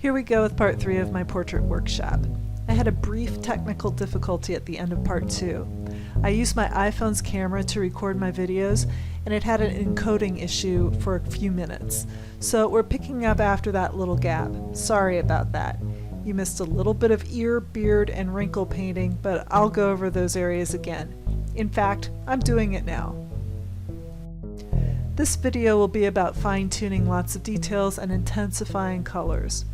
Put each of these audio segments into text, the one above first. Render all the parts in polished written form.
Here we go with part 3 of my portrait workshop. I had a brief technical difficulty at the end of part 2. I used my iPhone's camera to record my videos, and it had an encoding issue for a few minutes. So we're picking up after that little gap. Sorry about that. You missed a little bit of ear, beard, and wrinkle painting, but I'll go over those areas again. In fact, I'm doing it now. This video will be about fine-tuning lots of details and intensifying colors.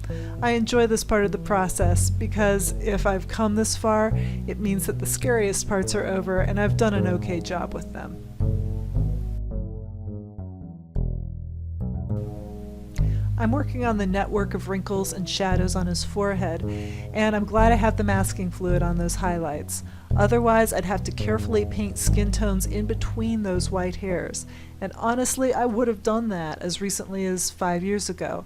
I enjoy this part of the process because if I've come this far, it means that the scariest parts are over and I've done an okay job with them. I'm working on the network of wrinkles and shadows on his forehead, and I'm glad I have the masking fluid on those highlights. Otherwise, I'd have to carefully paint skin tones in between those white hairs. And honestly, I would have done that as recently as 5 years ago.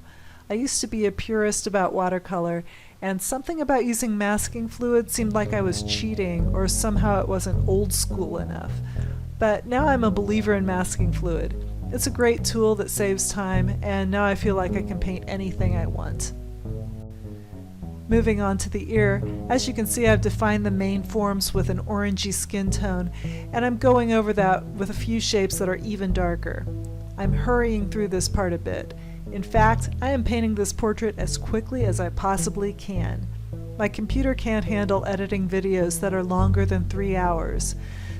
I used to be a purist about watercolor, and something about using masking fluid seemed like I was cheating, or somehow it wasn't old school enough. But now I'm a believer in masking fluid. It's a great tool that saves time, and now I feel like I can paint anything I want. Moving on to the ear, as you can see, I've defined the main forms with an orangey skin tone, and I'm going over that with a few shapes that are even darker. I'm hurrying through this part a bit. In fact, I am painting this portrait as quickly as I possibly can. My computer can't handle editing videos that are longer than 3 hours.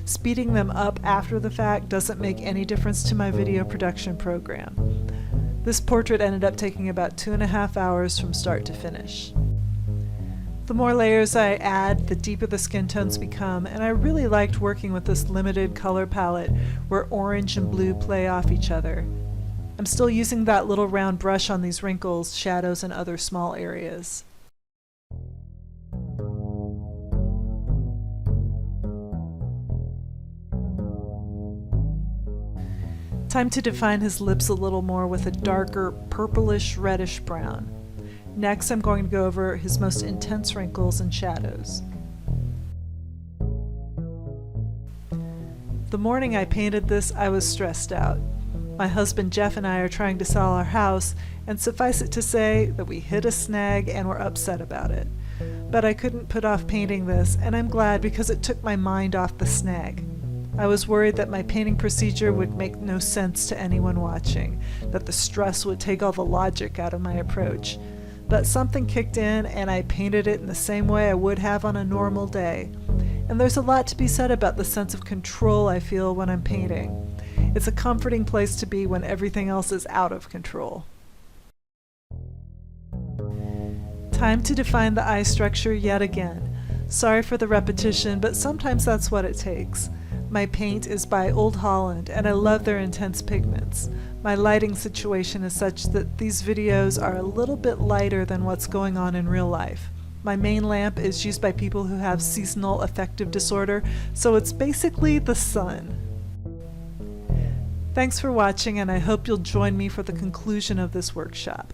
Speeding them up after the fact doesn't make any difference to my video production program. This portrait ended up taking about 2.5 hours from start to finish. The more layers I add, the deeper the skin tones become, and I really liked working with this limited color palette where orange and blue play off each other. I'm still using that little round brush on these wrinkles, shadows, and other small areas. Time to define his lips a little more with a darker purplish reddish brown. Next, I'm going to go over his most intense wrinkles and shadows. The morning I painted this, I was stressed out. My husband Jeff and I are trying to sell our house, and suffice it to say that we hit a snag and were upset about it. But I couldn't put off painting this, and I'm glad because it took my mind off the snag. I was worried that my painting procedure would make no sense to anyone watching, that the stress would take all the logic out of my approach. But something kicked in and I painted it in the same way I would have on a normal day. And there's a lot to be said about the sense of control I feel when I'm painting. It's a comforting place to be when everything else is out of control. Time to define the eye structure yet again. Sorry for the repetition, but sometimes that's what it takes. My paint is by Old Holland, and I love their intense pigments. My lighting situation is such that these videos are a little bit lighter than what's going on in real life. My main lamp is used by people who have seasonal affective disorder, so it's basically the sun. Thanks for watching, and I hope you'll join me for the conclusion of this workshop.